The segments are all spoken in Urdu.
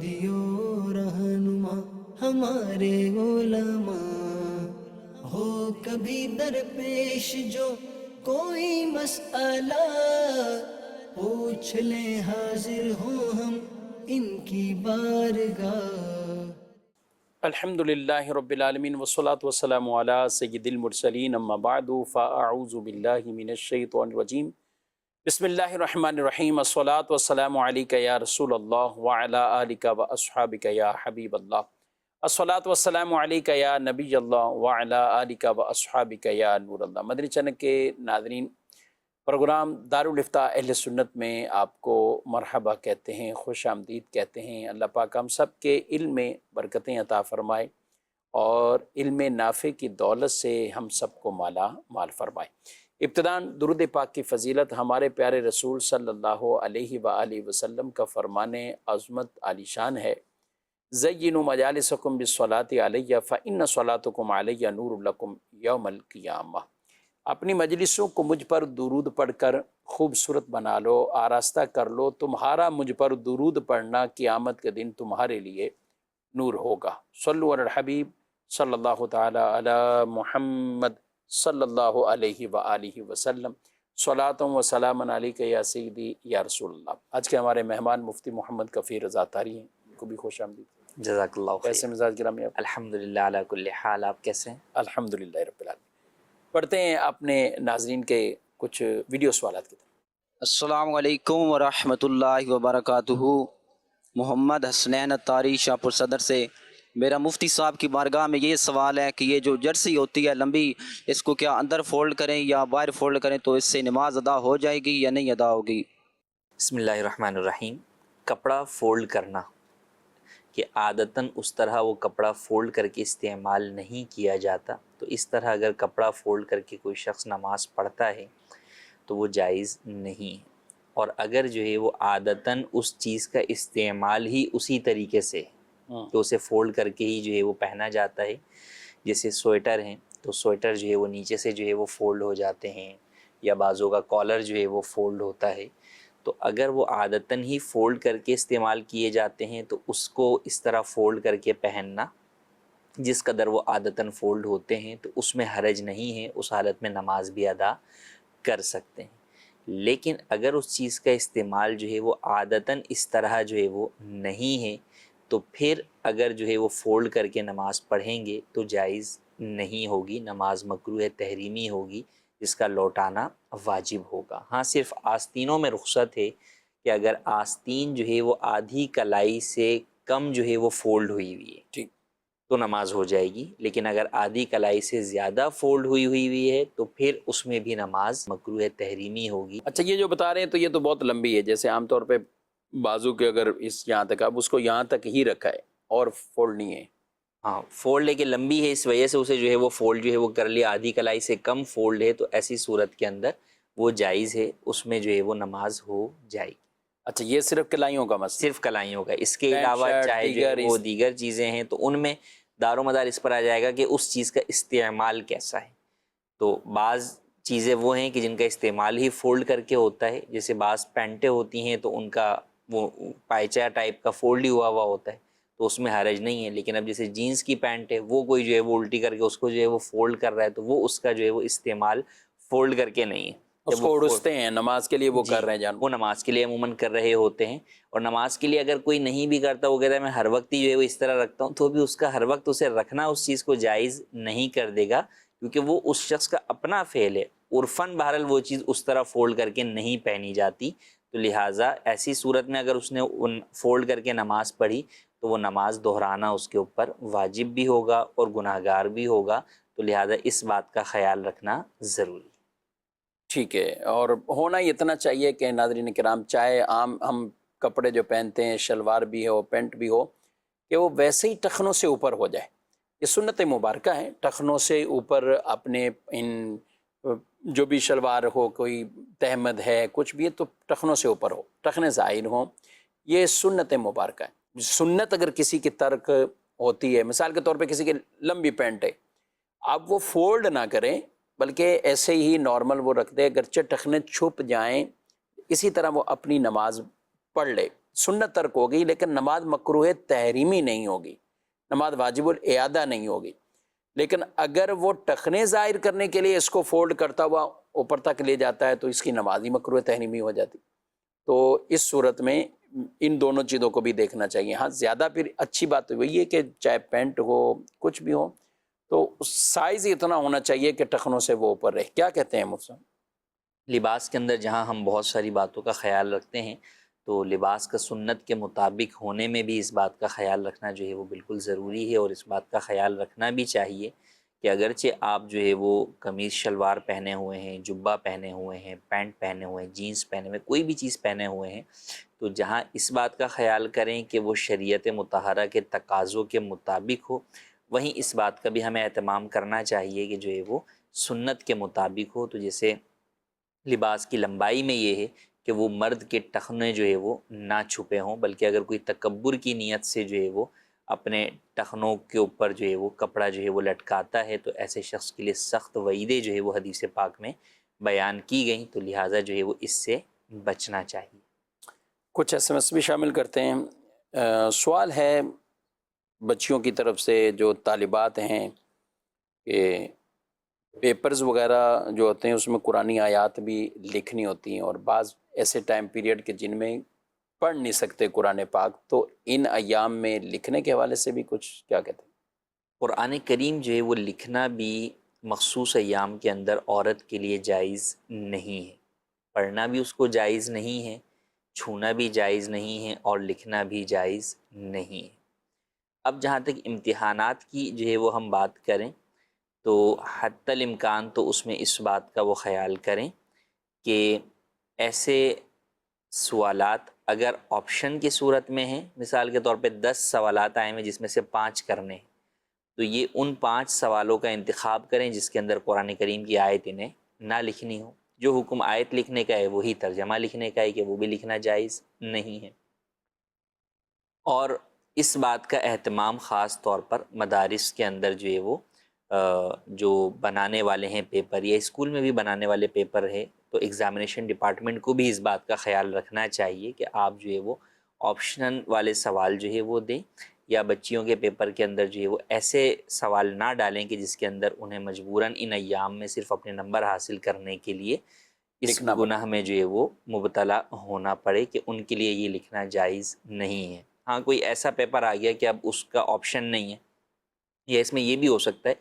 ہادیو رہنما ہمارے علماء، ہو کبھی درپیش جو کوئی مسئلہ، پوچھ لیں حاضر ہوں ہم ان کی بارگاہ۔ الحمد للہ رب العالمین والصلاة والسلام علی سید المرسلین، اما بعد فاعوذ باللہ من الشیطان الرجیم، بسم اللہ الرحمن الرحیم، الصلاة والسلام علیک یا رسول اللہ وعلی آلک واصحابک یا حبیب اللہ، الصلاة والسلام علیک یا نبی اللہ وعلی آلک واصحابک یا نور اللہ۔ مدنی چینل کے ناظرین، پروگرام دارالافتاء اہل سنت میں آپ کو مرحبا کہتے ہیں، خوش آمدید کہتے ہیں۔ اللہ پاک ہم سب کے علم میں برکتیں عطا فرمائے اور علم نافع کی دولت سے ہم سب کو مالا مال فرمائے۔ ابتداً درود پاک کی فضیلت ہمارے پیارے رسول صلی اللہ علیہ وآلہ وسلم کا فرمان عظمت عالی شان ہے، زینوا مجالسکم بالصلاۃ علیہ فإن صلاتکم علیہ نور لکم یوم القیامہ۔ اپنی مجلسوں کو مجھ پر درود پڑھ کر خوبصورت بنا لو، آراستہ کر لو، تمہارا مجھ پر درود پڑھنا قیامت کے دن تمہارے لیے نور ہوگا۔ صلو علی الحبیب صلی اللہ تعالی علی محمد صلی اللہ علیہ وآلہ وسلم، صلاۃ و سلام علیک یا سیدی یا رسول اللہ۔ آج کے ہمارے مہمان مفتی محمد کفیل رضا طاہری ہیں، ان کو بھی خوش آمدید۔ جزاک اللہ خیر۔ کیسے مزاج گرامی آپ؟ الحمدللہ علی کل حال، آپ کیسے ہیں؟ الحمدللہ رب العالمین۔ پڑھتے ہیں اپنے ناظرین کے کچھ ویڈیو سوالات کی طرف۔ السلام علیکم ورحمۃ اللہ وبرکاتہ۔ محمد حسنین اتاری شاہپور صدر سے میرا مفتی صاحب کی بارگاہ میں یہ سوال ہے کہ یہ جو جرسی ہوتی ہے لمبی، اس کو کیا اندر فولڈ کریں یا باہر فولڈ کریں تو اس سے نماز ادا ہو جائے گی یا نہیں ادا ہوگی؟ بسم اللہ الرحمن الرحیم۔ کپڑا فولڈ کرنا کہ عادتاً اس طرح وہ کپڑا فولڈ کر کے استعمال نہیں کیا جاتا، تو اس طرح اگر کپڑا فولڈ کر کے کوئی شخص نماز پڑھتا ہے تو وہ جائز نہیں ہے۔ اور اگر جو ہے وہ عادتاً اس چیز کا استعمال ہی اسی طریقے سے تو اسے فولڈ کر کے ہی جو ہے وہ پہنا جاتا ہے، جیسے سویٹر ہیں تو سویٹر جو ہے وہ نیچے سے جو ہے وہ فولڈ ہو جاتے ہیں، یا بازو کا کالر جو ہے وہ فولڈ ہوتا ہے، تو اگر وہ عادتاً ہی فولڈ کر کے استعمال کیے جاتے ہیں تو اس کو اس طرح فولڈ کر کے پہننا جس قدر وہ عادتاً فولڈ ہوتے ہیں تو اس میں حرج نہیں ہے، اس حالت میں نماز بھی ادا کر سکتے ہیں۔ لیکن اگر اس چیز کا استعمال جو ہے وہ عادتاً اس طرح جو ہے وہ نہیں ہے تو پھر اگر جو ہے وہ فولڈ کر کے نماز پڑھیں گے تو جائز نہیں ہوگی، نماز مکروہ تحریمی ہوگی، جس کا لوٹانا واجب ہوگا۔ ہاں صرف آستینوں میں رخصت ہے کہ اگر آستین جو ہے وہ آدھی کلائی سے کم جو ہے وہ فولڈ ہوئی ہوئی ہے ٹھیک، تو نماز ہو جائے گی، لیکن اگر آدھی کلائی سے زیادہ فولڈ ہوئی ہے تو پھر اس میں بھی نماز مکروہ تحریمی ہوگی۔ اچھا یہ جو بتا رہے ہیں تو یہ تو بہت لمبی ہے، جیسے عام طور پہ بازو کے اگر اس یہاں تک، اب اس کو یہاں تک ہی رکھا ہے اور فولڈ نہیں ہے۔ ہاں فولڈ ہے کہ لمبی ہے، اس وجہ سے اسے جو ہے وہ فولڈ جو ہے وہ کر لیا، آدھی کلائی سے کم فولڈ ہے تو ایسی صورت کے اندر وہ جائز ہے، اس میں جو ہے وہ نماز ہو جائے گی۔ اچھا یہ صرف کلائیوں کا مسئلہ؟ صرف کلائیوں کا، اس کے پینٹ علاوہ شرٹ چاہے جو ہے وہ دیگر چیزیں ہیں تو ان میں دار و مدار اس پر آ جائے گا کہ اس چیز کا استعمال کیسا ہے۔ تو بعض چیزیں وہ ہیں کہ جن کا استعمال ہی فولڈ کر کے ہوتا ہے، جیسے بعض پینٹیں ہوتی ہیں تو ان کا وہ پائچہ ٹائپ کا فولڈ ہی ہوا ہوتا ہے تو اس میں حرج نہیں ہے، لیکن اب جیسے جینس کی پینٹ ہے وہ کوئی جو ہے وہ الٹی کر کے اس کو جو ہے وہ فولڈ کر رہا ہے تو وہ اس کا جو ہے وہ استعمال فولڈ کر کے نہیں ہے، اس کو اڑستے ہیں نماز کے لیے وہ کر رہے ہیں جان، وہ نماز کے لیے عموماً کر رہے ہوتے ہیں۔ اور نماز کے لیے اگر کوئی نہیں بھی کرتا، وہ کہتا ہے میں ہر وقت ہی جو ہے وہ اس طرح رکھتا ہوں، تو بھی اس کا ہر وقت اسے رکھنا اس چیز کو جائز نہیں کر دے گا، کیونکہ وہ اس شخص کا اپنا فعل ہے، عرفاً بہرحال وہ چیز اس طرح فولڈ کر کے نہیں پہنی جاتی، تو لہٰذا ایسی صورت میں اگر اس نے فولڈ کر کے نماز پڑھی تو وہ نماز دہرانا اس کے اوپر واجب بھی ہوگا اور گناہ گار بھی ہوگا، تو لہٰذا اس بات کا خیال رکھنا ضروری ہے۔ ٹھیک ہے۔ اور ہونا یہ اتنا چاہیے کہ ناظرین کرام، چاہے عام ہم کپڑے جو پہنتے ہیں شلوار بھی ہو پینٹ بھی ہو، کہ وہ ویسے ہی ٹخنوں سے اوپر ہو جائے، یہ سنت مبارکہ ہے، ٹخنوں سے اوپر اپنے ان جو بھی شلوار ہو، کوئی تہمد ہے کچھ بھی ہے تو ٹخنوں سے اوپر ہو، ٹخنے ظاہر ہوں، یہ سنت مبارکہ ہے۔ سنت اگر کسی کی ترک ہوتی ہے، مثال کے طور پہ کسی کی لمبی پینٹ ہے، اب وہ فولڈ نہ کریں بلکہ ایسے ہی نارمل وہ رکھ دے، اگرچہ ٹخنے چھپ جائیں، اسی طرح وہ اپنی نماز پڑھ لے، سنت ترک ہوگی لیکن نماز مکروہ تحریمی نہیں ہوگی، نماز واجب الاعادہ نہیں ہوگی۔ لیکن اگر وہ ٹخنے ظاہر کرنے کے لیے اس کو فولڈ کرتا ہوا اوپر تک لے جاتا ہے تو اس کی نماز ہی مکروہ تحریمی ہو جاتی۔ تو اس صورت میں ان دونوں چیزوں کو بھی دیکھنا چاہیے۔ ہاں زیادہ پھر اچھی بات وہی ہے کہ چاہے پینٹ ہو کچھ بھی ہو تو سائز اتنا ہونا چاہیے کہ ٹخنوں سے وہ اوپر رہے۔ کیا کہتے ہیں مفتی صاحب؟ لباس کے اندر جہاں ہم بہت ساری باتوں کا خیال رکھتے ہیں تو لباس کا سنت کے مطابق ہونے میں بھی اس بات کا خیال رکھنا جو ہے وہ بالکل ضروری ہے، اور اس بات کا خیال رکھنا بھی چاہیے کہ اگرچہ آپ جو ہے وہ قمیص شلوار پہنے ہوئے ہیں، جبہ پہنے ہوئے ہیں، پینٹ پہنے ہوئے ہیں، جینس پہنے ہوئے ہیں، کوئی بھی چیز پہنے ہوئے ہیں، تو جہاں اس بات کا خیال کریں کہ وہ شریعت مطہرہ کے تقاضوں کے مطابق ہو، وہیں اس بات کا بھی ہمیں اہتمام کرنا چاہیے کہ جو ہے وہ سنت کے مطابق ہو۔ تو جیسے لباس کی لمبائی میں یہ ہے کہ وہ مرد کے ٹخنے جو ہے وہ نہ چھپے ہوں، بلکہ اگر کوئی تکبر کی نیت سے جو ہے وہ اپنے ٹخنوں کے اوپر جو ہے وہ کپڑا جو ہے وہ لٹکاتا ہے تو ایسے شخص کے لیے سخت وعیدیں جو ہے وہ حدیث پاک میں بیان کی گئیں، تو لہٰذا جو ہے وہ اس سے بچنا چاہیے۔ کچھ ایس ایم ایس بھی شامل کرتے ہیں۔ سوال ہے بچیوں کی طرف سے جو طالبات ہیں کہ پیپرز وغیرہ جو ہوتے ہیں اس میں قرآنی آیات بھی لکھنی ہوتی ہیں، اور بعض ایسے ٹائم پیریڈ کے جن میں پڑھ نہیں سکتے قرآن پاک، تو ان ایام میں لکھنے کے حوالے سے بھی کچھ کیا کہتے ہیں؟ قرآن کریم جو ہے وہ لکھنا بھی مخصوص ایام کے اندر عورت کے لیے جائز نہیں ہے، پڑھنا بھی اس کو جائز نہیں ہے، چھونا بھی جائز نہیں ہے، اور لکھنا بھی جائز نہیں ہے۔ اب جہاں تک امتحانات کی جو ہے وہ ہم بات کریں تو حتی الامکان تو اس میں اس بات کا وہ خیال کریں کہ ایسے سوالات اگر آپشن کی صورت میں ہیں، مثال کے طور پہ 10 سوالات آئے ہیں جس میں سے 5 کرنے ہیں، تو یہ ان 5 سوالوں کا انتخاب کریں جس کے اندر قرآن کریم کی آیت انہیں نہ لکھنی ہو۔ جو حکم آیت لکھنے کا ہے وہی ترجمہ لکھنے کا ہے کہ وہ بھی لکھنا جائز نہیں ہے۔ اور اس بات کا اہتمام خاص طور پر مدارس کے اندر جو ہے وہ جو بنانے والے ہیں پیپر، یا اسکول میں بھی بنانے والے پیپر ہے، تو ایگزامینیشن ڈپارٹمنٹ کو بھی اس بات کا خیال رکھنا چاہیے کہ آپ جو ہے وہ آپشنل والے سوال جو ہے وہ دیں، یا بچیوں کے پیپر کے اندر جو ہے وہ ایسے سوال نہ ڈالیں کہ جس کے اندر انہیں مجبوراً ان ایام میں صرف اپنے نمبر حاصل کرنے کے لیے اس گناہ میں جو ہے وہ مبتلا ہونا پڑے کہ ان کے لیے یہ لکھنا جائز نہیں ہے۔ ہاں کوئی ایسا پیپر آ گیا کہ اب اس کا آپشن نہیں ہے، یا اس میں یہ بھی ہو سکتا ہے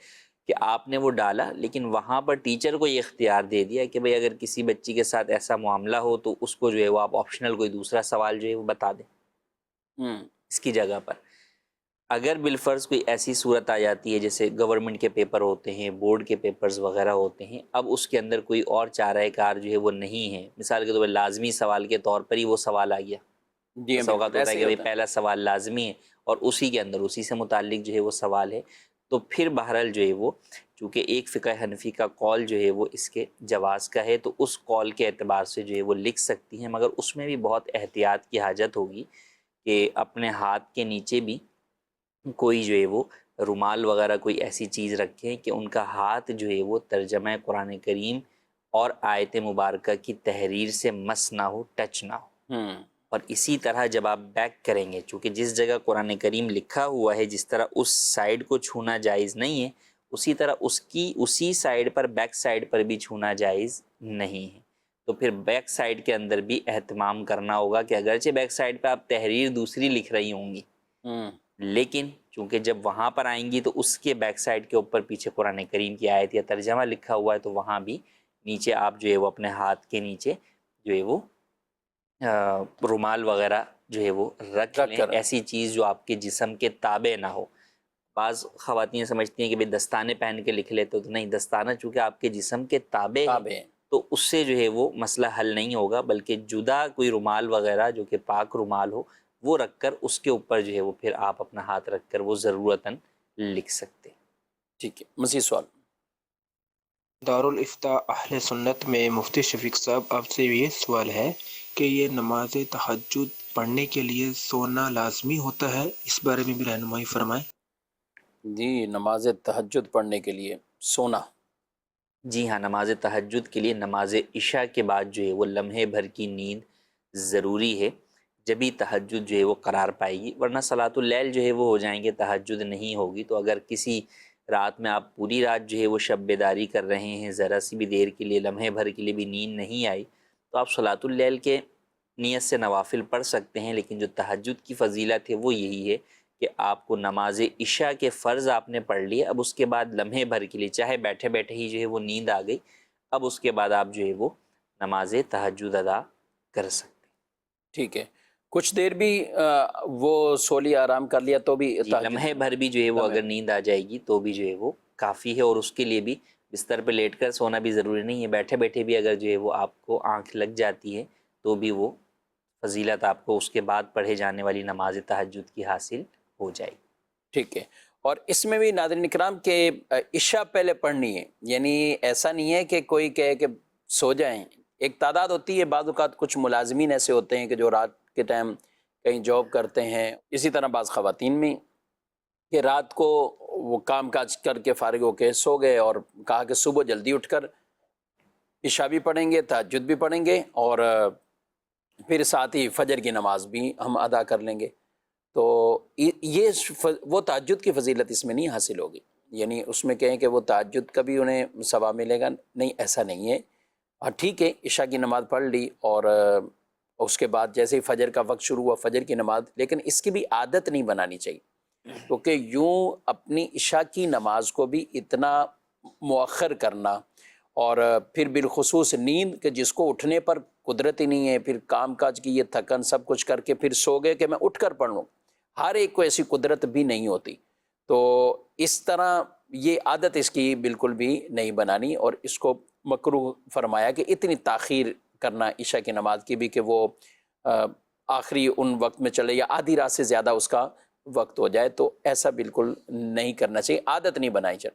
کہ آپ نے وہ ڈالا لیکن وہاں پر ٹیچر کو یہ اختیار دے دیا کہ بھئی اگر کسی بچی کے ساتھ ایسا معاملہ ہو تو اس کو جو ہے وہ آپ آپشنل کوئی دوسرا سوال جو ہے وہ بتا دیں اس کی جگہ پر۔ اگر بالفرض کوئی ایسی صورت آ جاتی ہے جیسے گورنمنٹ کے پیپر ہوتے ہیں، بورڈ کے پیپرز وغیرہ ہوتے ہیں، اب اس کے اندر کوئی اور چارہ کار جو ہے وہ نہیں ہے، مثال کے طور پر لازمی سوال کے طور پر ہی وہ سوال آ گیا، بس اوقات ہوتا ہے کہ پہلا سوال لازمی ہے اور اسی کے اندر اسی سے متعلق جو ہے وہ سوال ہے، تو پھر بہرحال جو ہے وہ چونکہ ایک فقہ حنفی کا قول جو ہے وہ اس کے جواز کا ہے، تو اس قول کے اعتبار سے جو ہے وہ لکھ سکتی ہیں، مگر اس میں بھی بہت احتیاط کی حاجت ہوگی کہ اپنے ہاتھ کے نیچے بھی کوئی جو ہے وہ رومال وغیرہ کوئی ایسی چیز رکھیں کہ ان کا ہاتھ جو ہے وہ ترجمہ قرآن کریم اور آیت مبارکہ کی تحریر سے مس نہ ہو، ٹچ نہ ہو۔ اور اسی طرح جب آپ بیک کریں گے، چونکہ جس جگہ قرآن کریم لکھا ہوا ہے جس طرح اس سائیڈ کو چھونا جائز نہیں ہے، اسی طرح اسی سائیڈ پر بیک سائیڈ پر بھی چھونا جائز نہیں ہے، تو پھر بیک سائیڈ کے اندر بھی اہتمام کرنا ہوگا کہ اگرچہ بیک سائیڈ پہ آپ تحریر دوسری لکھ رہی ہوں گی، لیکن چونکہ جب وہاں پر آئیں گی تو اس کے بیک سائیڈ کے اوپر پیچھے قرآن کریم کی آیت یا ترجمہ لکھا ہوا ہے، تو وہاں بھی نیچے آپ جو ہے وہ اپنے ہاتھ کے نیچے جو ہے وہ رومال وغیرہ جو ہے وہ رکھ لیں، ایسی چیز جو آپ کے جسم کے تابع نہ ہو۔ بعض خواتین سمجھتی ہیں کہ بھئی دستانے پہن کے لکھ لیتے، تو نہیں، دستانہ چونکہ آپ کے جسم کے تابع ہے تو اس سے جو ہے وہ مسئلہ حل نہیں ہوگا، بلکہ جدا کوئی رومال وغیرہ جو کہ پاک رومال ہو وہ رکھ کر اس کے اوپر جو ہے وہ پھر آپ اپنا ہاتھ رکھ کر وہ ضرورتاً لکھ سکتے۔ ٹھیک ہے، مزید سوال۔ دارالافتاء اہل سنت میں مفتی شفیق صاحب آپ سے یہ سوال ہے کہ یہ نماز تہجد پڑھنے کے لیے سونا لازمی ہوتا ہے، اس بارے میں بھی رہنمائی فرمائیں۔ جی، نماز تہجد پڑھنے کے لیے سونا، جی ہاں، نماز تہجد کے لیے نماز عشاء کے بعد جو ہے وہ لمحے بھر کی نیند ضروری ہے، جبھی تہجد جو ہے وہ قرار پائے گی، ورنہ صلاۃ اللیل جو ہے وہ ہو جائیں گے، تہجد نہیں ہوگی۔ تو اگر کسی رات میں آپ پوری رات جو ہے وہ شب بیداری کر رہے ہیں، ذرا سی بھی دیر کے لیے، لمحے بھر کے لیے بھی نیند نہیں آئی، تو آپ صلاۃ اللیل کے نیت سے نوافل پڑھ سکتے ہیں۔ لیکن جو تہجد کی فضیلت ہے وہ یہی ہے کہ آپ کو نماز عشاء کے فرض آپ نے پڑھ لیے، اب اس کے بعد لمحے بھر کے لیے چاہے بیٹھے بیٹھے ہی جو ہے وہ نیند آ گئی، اب اس کے بعد آپ جو ہے وہ نماز تہجد ادا کر سکتے ہیں۔ ٹھیک ہے، کچھ دیر بھی وہ سو لیا، آرام کر لیا تو بھی جی، تہجد لمحے بھر بھی جو ہے وہ لمحے اگر نیند آ جائے گی تو بھی جو ہے وہ کافی ہے، اور اس کے لیے بھی بستر پہ لیٹ کر سونا بھی ضروری نہیں ہے، بیٹھے بیٹھے بھی اگر جو ہے وہ آپ کو آنکھ لگ جاتی ہے تو بھی وہ فضیلت آپ کو اس کے بعد پڑھے جانے والی نماز تہجد کی حاصل ہو جائے گی۔ ٹھیک ہے۔ اور اس میں بھی ناظرین کرام کہ عشاء پہلے پڑھنی ہے، یعنی ایسا نہیں ہے کہ کوئی کہے کہ سو جائیں۔ ایک تعداد ہوتی ہے، بعض اوقات کچھ ملازمین ایسے ہوتے ہیں کہ جو رات کے ٹائم کہیں جاب کرتے ہیں، اسی طرح بعض خواتین میں کہ رات کو وہ کام کاج کر کے فارغ ہو کے سو گئے اور کہا کہ صبح جلدی اٹھ کر عشاء بھی پڑھیں گے، تہجد بھی پڑھیں گے، اور پھر ساتھ ہی فجر کی نماز بھی ہم ادا کر لیں گے۔ تو یہ وہ تہجد کی فضیلت اس میں نہیں حاصل ہوگی، یعنی اس میں کہیں کہ وہ تہجد کا بھی انہیں ثواب ملے گا، نہیں، ایسا نہیں ہے۔ اور ٹھیک ہے، عشاء کی نماز پڑھ لی اور اس کے بعد جیسے ہی فجر کا وقت شروع ہوا فجر کی نماز، لیکن اس کی بھی عادت نہیں بنانی چاہیے، کیونکہ یوں اپنی عشاء کی نماز کو بھی اتنا مؤخر کرنا، اور پھر بالخصوص نیند کہ جس کو اٹھنے پر قدرت ہی نہیں ہے، پھر کام کاج کی یہ تھکن سب کچھ کر کے پھر سو گئے کہ میں اٹھ کر پڑھ لوں، ہر ایک کو ایسی قدرت بھی نہیں ہوتی، تو اس طرح یہ عادت اس کی بالکل بھی نہیں بنانی، اور اس کو مکروہ فرمایا کہ اتنی تاخیر کرنا عشاء کی نماز کی بھی کہ وہ آخری ان وقت میں چلے یا آدھی رات سے زیادہ اس کا وقت ہو جائے، تو ایسا بالکل نہیں کرنا چاہیے، عادت نہیں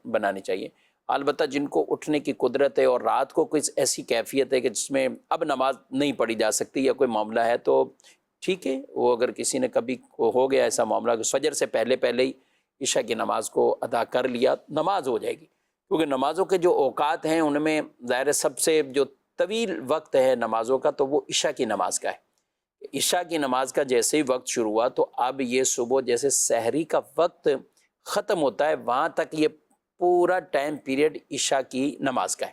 بنانی چاہیے۔ البتہ جن کو اٹھنے کی قدرت ہے اور رات کو کوئی ایسی کیفیت ہے کہ جس میں اب نماز نہیں پڑھی جا سکتی یا کوئی معاملہ ہے، تو ٹھیک ہے، وہ اگر کسی نے کبھی ہو گیا ایسا معاملہ کہ فجر سے پہلے پہلے ہی عشاء کی نماز کو ادا کر لیا، نماز ہو جائے گی، کیونکہ نمازوں کے جو اوقات ہیں ان میں ظاہر سب سے جو طویل وقت ہے نمازوں کا تو وہ عشاء کی نماز کا ہے۔ عشاء کی نماز کا جیسے ہی وقت شروع ہوا تو اب یہ صبح جیسے سحری کا وقت ختم ہوتا ہے وہاں تک یہ پورا ٹائم پیریڈ عشاء کی نماز کا ہے،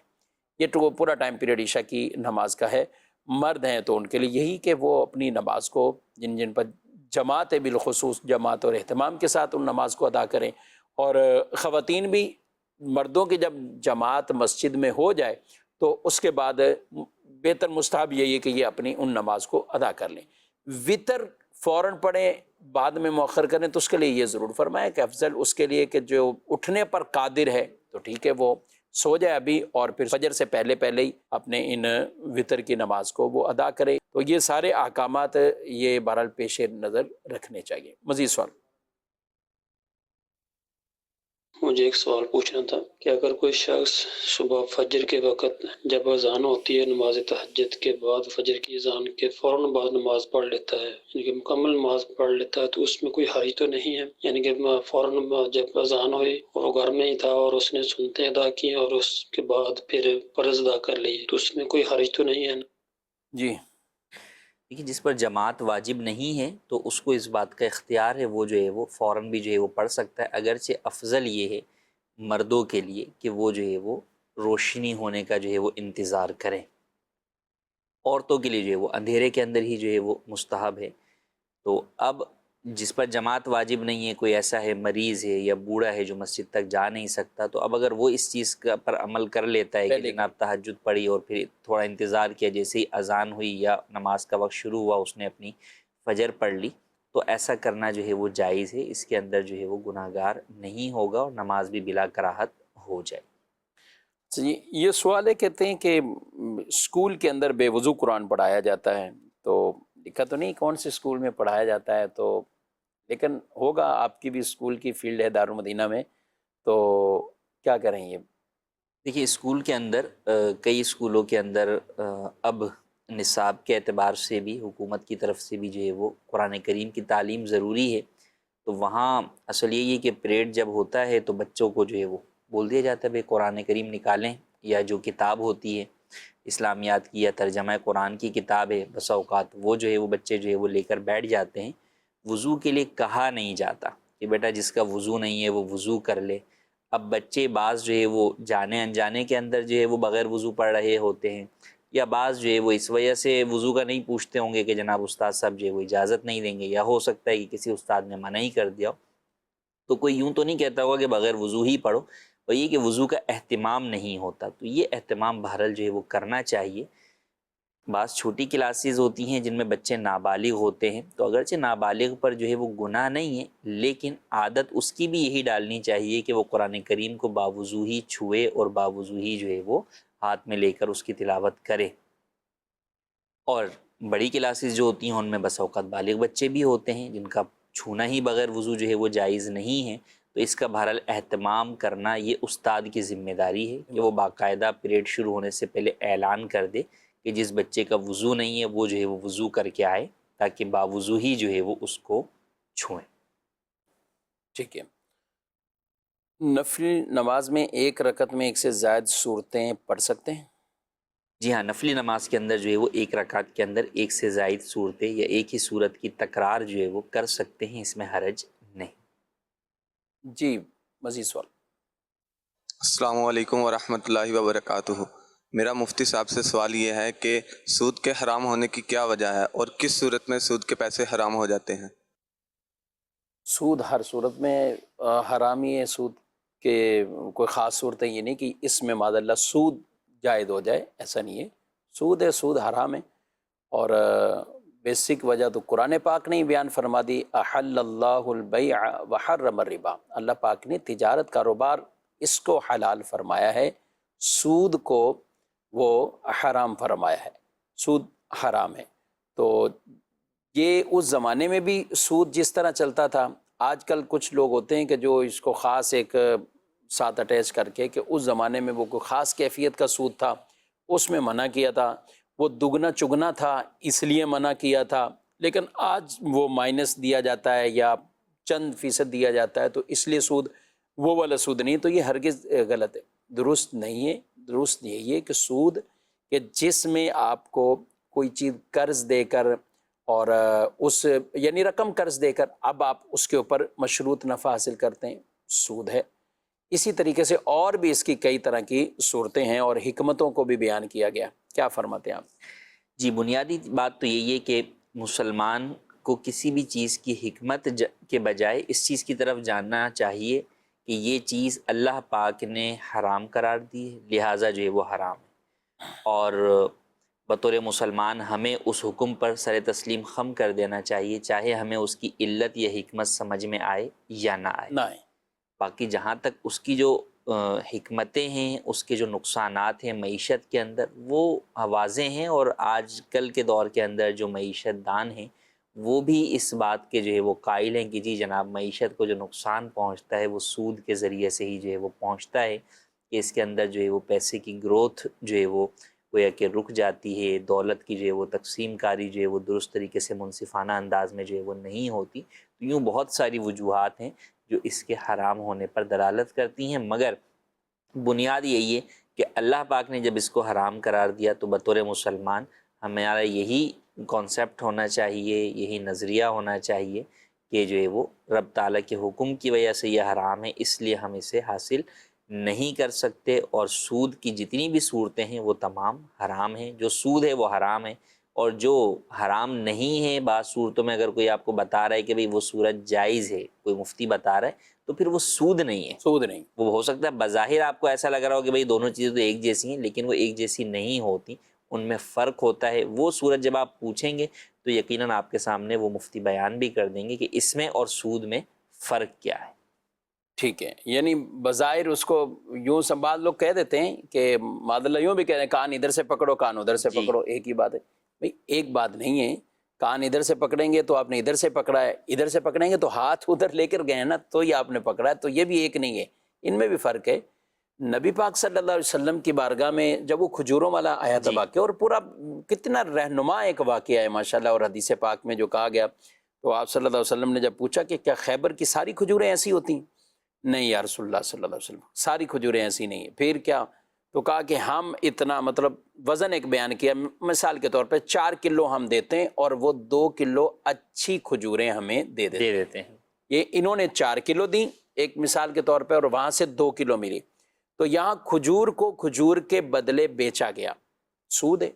یہ پورا ٹائم پیریڈ عشاء کی نماز کا ہے۔ مرد ہیں تو ان کے لیے یہی کہ وہ اپنی نماز کو جن پر جماعت ہے بالخصوص جماعت اور اہتمام کے ساتھ ان نماز کو ادا کریں، اور خواتین بھی مردوں کی جب جماعت مسجد میں ہو جائے تو اس کے بعد بہتر مستحب یہی ہے کہ یہ اپنی ان نماز کو ادا کر لیں۔ وطر فوراً پڑھیں، بعد میں مؤخر کریں، تو اس کے لیے یہ ضرور فرمایا کہ افضل اس کے لیے کہ جو اٹھنے پر قادر ہے تو ٹھیک ہے وہ سو جائے ابھی، اور پھر فجر سے پہلے پہلے ہی اپنے ان وطر کی نماز کو وہ ادا کرے۔ تو یہ سارے احکامات یہ بہرحال پیش نظر رکھنے چاہیے۔ مزید سوال؟ مجھے ایک سوال پوچھنا تھا کہ اگر کوئی شخص صبح فجر کے وقت جب اذان ہوتی ہے نماز تہجد کے بعد، فجر کی اذان کے فوراً بعد نماز پڑھ لیتا ہے، یعنی کہ مکمل نماز پڑھ لیتا ہے، تو اس میں کوئی حرج تو نہیں ہے؟ یعنی کہ فوراً جب اذان ہوئی اور وہ گھر میں ہی تھا اور اس نے سنتیں ادا کی اور اس کے بعد پھر فرض ادا کر لی، تو اس میں کوئی حرج تو نہیں ہے؟ جی، دیکھیے، جس پر جماعت واجب نہیں ہے تو اس کو اس بات کا اختیار ہے، وہ جو ہے وہ فوراً بھی جو ہے وہ پڑھ سکتا ہے، اگرچہ افضل یہ ہے مردوں کے لیے کہ وہ جو ہے وہ روشنی ہونے کا جو ہے وہ انتظار کریں، عورتوں کے لیے جو ہے وہ اندھیرے کے اندر ہی جو ہے وہ مستحب ہے۔ تو اب جس پر جماعت واجب نہیں ہے، کوئی ایسا ہے مریض ہے یا بوڑھا ہے جو مسجد تک جا نہیں سکتا، تو اب اگر وہ اس چیز کا پر عمل کر لیتا ہے کہ پہلے جناب تہجد پڑھی اور پھر تھوڑا انتظار کیا، جیسے ہی اذان ہوئی یا نماز کا وقت شروع ہوا اس نے اپنی فجر پڑھ لی، تو ایسا کرنا جو ہے وہ جائز ہے، اس کے اندر جو ہے وہ گناہ گار نہیں ہوگا اور نماز بھی بلا کراہت ہو جائے۔ جی، یہ سوال ہے، کہتے ہیں کہ اسکول کے اندر بے وضو قرآن پڑھایا جاتا ہے، تو لکھا تو نہیں کون سے اسکول میں پڑھایا جاتا ہے، تو لیکن ہوگا آپ کی بھی اسکول کی فیلڈ ہے دارالمدینہ میں، تو کیا کریں یہ؟ دیکھیے، اسکول کے اندر کئی اسکولوں کے اندر اب نصاب کے اعتبار سے بھی حکومت کی طرف سے بھی جو ہے وہ قرآن کریم کی تعلیم ضروری ہے، تو وہاں اصل یہی ہے کہ پریڈ جب ہوتا ہے تو بچوں کو جو ہے وہ بول دیا جاتا ہے بھائی قرآن کریم نکالیں، یا جو کتاب ہوتی ہے اسلامیات کی یا ترجمہ قرآن کی کتاب ہے، بسا اوقات وہ جو ہے وہ بچے جو ہے وہ لے کر بیٹھ جاتے ہیں، وضو کے لیے کہا نہیں جاتا کہ بیٹا جس کا وضو نہیں ہے وہ وضو کر لے۔ اب بچے بعض جو ہے وہ جانے انجانے کے اندر جو ہے وہ بغیر وضو پڑھ رہے ہوتے ہیں، یا بعض جو ہے وہ اس وجہ سے وضو کا نہیں پوچھتے ہوں گے کہ جناب استاد صاحب جو ہے وہ اجازت نہیں دیں گے، یا ہو سکتا ہے کہ کسی استاد نے منع ہی کر دیا ہو۔ تو کوئی یوں تو نہیں کہتا ہوگا کہ بغیر وضو ہی پڑھو، اور یہ کہ وضو کا اہتمام نہیں ہوتا، تو یہ اہتمام بہرحال جو ہے وہ کرنا چاہیے۔ بعض چھوٹی کلاسز ہوتی ہیں جن میں بچے نابالغ ہوتے ہیں، تو اگرچہ نابالغ پر جو ہے وہ گناہ نہیں ہے، لیکن عادت اس کی بھی یہی ڈالنی چاہیے کہ وہ قرآن کریم کو باوضو ہی چھوئے اور باوضو ہی جو ہے وہ ہاتھ میں لے کر اس کی تلاوت کرے۔ اور بڑی کلاسز جو ہوتی ہیں ان میں بس اوقات بالغ بچے بھی ہوتے ہیں جن کا چھونا ہی بغیر وضو جو ہے وہ جائز نہیں ہے، تو اس کا بہرحال اہتمام کرنا یہ استاد کی ذمہ داری ہے کہ وہ باقاعدہ پیریڈ شروع ہونے سے پہلے اعلان کر دے کہ جس بچے کا وضو نہیں ہے وہ جو ہے وہ وضو کر کے آئے، تاکہ باوضو ہی جو ہے وہ اس کو چھوئیں۔ ٹھیک ہے۔ نفل نماز میں ایک رکعت میں ایک سے زائد صورتیں پڑھ سکتے ہیں؟ جی ہاں، نفلی نماز کے اندر جو ہے وہ ایک رکعت کے اندر ایک سے زائد صورتیں یا ایک ہی صورت کی تکرار جو ہے وہ کر سکتے ہیں، اس میں حرج نہیں۔ جی مزید سوال۔ السلام علیکم ورحمۃ اللہ وبرکاتہ۔ میرا مفتی صاحب سے سوال یہ ہے کہ سود کے حرام ہونے کی کیا وجہ ہے، اور کس صورت میں سود کے پیسے حرام ہو جاتے ہیں؟ سود ہر صورت میں حرام ہی ہے۔ سود کے کوئی خاص صورتیں یہ نہیں کہ اس میں معاذ اللہ سود جائز ہو جائے، ایسا نہیں ہے۔ سود ہے، سود حرام ہے، اور بیسک وجہ تو قرآن پاک نے ہی بیان فرما دی، احل اللہ البیع وحرم الربا۔ اللہ پاک نے تجارت کاروبار اس کو حلال فرمایا ہے، سود کو وہ حرام فرمایا ہے، سود حرام ہے۔ تو یہ اس زمانے میں بھی سود جس طرح چلتا تھا، آج کل کچھ لوگ ہوتے ہیں کہ جو اس کو خاص ایک ساتھ اٹیچ کر کے کہ اس زمانے میں وہ کوئی خاص کیفیت کا سود تھا، اس میں منع کیا تھا، وہ دگنا چگنا تھا اس لیے منع کیا تھا، لیکن آج وہ مائنس دیا جاتا ہے یا چند فیصد دیا جاتا ہے، تو اس لیے سود وہ والا سود نہیں۔ تو یہ ہرگز غلط ہے، درست نہیں ہے۔ درست یہی ہے کہ سود کہ جس میں آپ کو کوئی چیز قرض دے کر اور اس یعنی رقم قرض دے کر اب آپ اس کے اوپر مشروط نفع حاصل کرتے ہیں، سود ہے۔ اسی طریقے سے اور بھی اس کی کئی طرح کی صورتیں ہیں اور حکمتوں کو بھی بیان کیا گیا۔ کیا فرماتے ہیں آپ؟ جی، بنیادی بات تو یہی ہے کہ مسلمان کو کسی بھی چیز کی حکمت کے بجائے اس چیز کی طرف جاننا چاہیے کہ یہ چیز اللہ پاک نے حرام قرار دی ہے، لہٰذا جو ہے وہ حرام ہے، اور بطور مسلمان ہمیں اس حکم پر سر تسلیم خم کر دینا چاہیے، چاہے ہمیں اس کی علت یا حکمت سمجھ میں آئے یا نہ آئے۔ باقی جہاں تک اس کی جو حکمتیں ہیں، اس کے جو نقصانات ہیں معیشت کے اندر، وہ واضح ہیں، اور آج کل کے دور کے اندر جو معیشت دان ہیں وہ بھی اس بات کے جو ہے وہ قائل ہیں کہ جی جناب معیشت کو جو نقصان پہنچتا ہے وہ سود کے ذریعے سے ہی جو ہے وہ پہنچتا ہے، کہ اس کے اندر جو ہے وہ پیسے کی گروتھ جو ہے وہ گویا کہ رک جاتی ہے، دولت کی جو ہے وہ تقسیم کاری جو ہے وہ درست طریقے سے منصفانہ انداز میں جو ہے وہ نہیں ہوتی۔ تو یوں بہت ساری وجوہات ہیں جو اس کے حرام ہونے پر دلالت کرتی ہیں، مگر بنیاد یہی ہے کہ اللہ پاک نے جب اس کو حرام قرار دیا تو بطور مسلمان ہمارا یہی کانسیپٹ ہونا چاہیے، یہی نظریہ ہونا چاہیے کہ جو ہے وہ رب تعالیٰ کے حکم کی وجہ سے یہ حرام ہے، اس لیے ہم اسے حاصل نہیں کر سکتے، اور سود کی جتنی بھی صورتیں ہیں وہ تمام حرام ہیں۔ جو سود ہے وہ حرام ہے، اور جو حرام نہیں ہے بعض صورتوں میں اگر کوئی آپ کو بتا رہا ہے کہ بھئی وہ صورت جائز ہے، کوئی مفتی بتا رہا ہے، تو پھر وہ سود نہیں ہے۔ سود نہیں، وہ ہو سکتا ہے بظاہر آپ کو ایسا لگ رہا ہو کہ بھئی دونوں چیزیں تو ایک جیسی ہیں، لیکن وہ ایک جیسی نہیں ہوتی، ان میں فرق ہوتا ہے۔ وہ صورت جب آپ پوچھیں گے تو یقیناً آپ کے سامنے وہ مفتی بیان بھی کر دیں گے کہ اس میں اور سود میں فرق کیا ہے۔ ٹھیک ہے، یعنی بظاہر اس کو یوں بعض لوگ کہہ دیتے ہیں کہ معاذ اللہ یوں بھی کہہ رہے ہیں کان ادھر سے پکڑو کان ادھر سے پکڑو، ایک ہی بات ہے۔ بھئی ایک بات نہیں ہے، کان ادھر سے پکڑیں گے تو آپ نے ادھر سے پکڑا ہے، ادھر سے پکڑیں گے تو ہاتھ ادھر لے کر گئے ہیں نا، تو یہ آپ نے پکڑا ہے، تو یہ بھی ایک نہیں ہے، ان میں بھی فرق ہے۔ نبی پاک صلی اللہ علیہ وسلم کی بارگاہ میں جب وہ کھجوروں والا آیا تھا واقعہ، اور پورا کتنا رہنما ایک واقعہ ہے ماشاءاللہ، اور حدیث پاک میں جو کہا گیا، تو آپ صلی اللہ علیہ وسلم نے جب پوچھا کہ کیا خیبر کی ساری کھجوریں ایسی ہوتی ہیں؟ نہیں یا رسول اللہ صلی اللہ علیہ وسلم، ساری کھجوریں ایسی نہیں ہیں۔ پھر کیا؟ تو کہا کہ ہم اتنا مطلب وزن ایک بیان کیا، مثال کے طور پہ 4 کلو ہم دیتے ہیں اور وہ 2 کلو اچھی کھجوریں ہمیں دے دیتے ہیں۔ یہ انہوں نے 4 کلو دیں ایک مثال کے طور پہ، اور وہاں سے 2 کلو ملی، تو یہاں کھجور کو کھجور کے بدلے بیچا گیا، سود ہے۔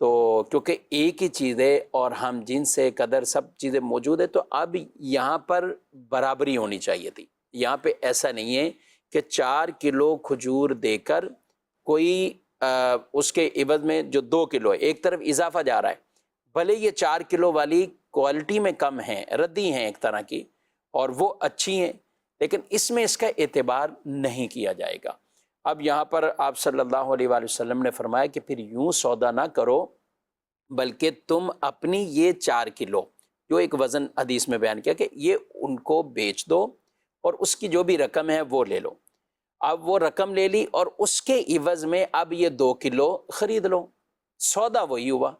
تو کیونکہ ایک ہی چیز ہے اور ہم جن سے قدر سب چیزیں موجود ہے، تو اب یہاں پر برابری ہونی چاہیے تھی۔ یہاں پہ ایسا نہیں ہے کہ 4 کلو کھجور دے کر کوئی اس کے عوض میں جو 2 کلو ہے ایک طرف اضافہ جا رہا ہے، بھلے یہ 4 کلو والی کوالٹی میں کم ہیں، ردی ہیں ایک طرح کی، اور وہ اچھی ہیں، لیکن اس میں اس کا اعتبار نہیں کیا جائے گا۔ اب یہاں پر آپ صلی اللہ علیہ وآلہ وسلم نے فرمایا کہ پھر یوں سودا نہ کرو، بلکہ تم اپنی یہ 4 کلو جو ایک وزن حدیث میں بیان کیا کہ یہ ان کو بیچ دو اور اس کی جو بھی رقم ہے وہ لے لو۔ اب وہ رقم لے لی اور اس کے عوض میں اب یہ 2 کلو خرید لو، سودا وہی ہوا،